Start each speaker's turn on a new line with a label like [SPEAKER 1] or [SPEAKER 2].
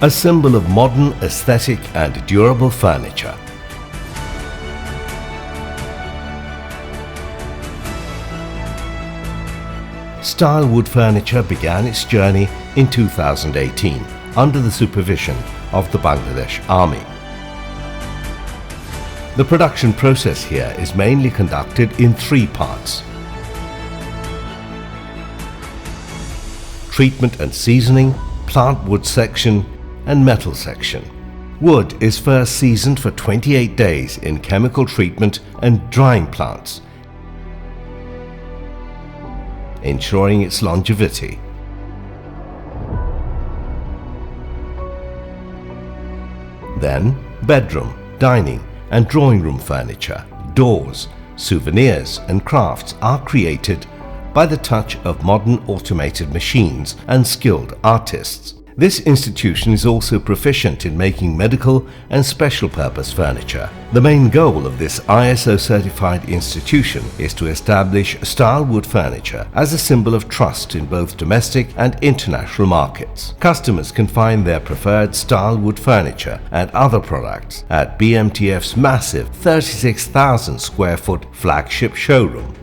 [SPEAKER 1] a symbol of modern aesthetic and durable furniture. Style Wood Furniture began its journey in 2018 under the supervision of the Bangladesh Army. The production process here is mainly conducted in 3 parts: treatment and seasoning, plant wood section and metal section. Wood is first seasoned for 28 days in chemical treatment and drying plants, ensuring its longevity. Then, bedroom, dining and drawing room furniture, doors, souvenirs and crafts are created by the touch of modern automated machines and skilled artists. This institution is also proficient in making medical and special purpose furniture. The main goal of this ISO certified institution is to establish Style Wood Furniture as a symbol of trust in both domestic and international markets. Customers can find their preferred Style Wood Furniture and other products at BMTF's massive 36,000 square foot flagship showroom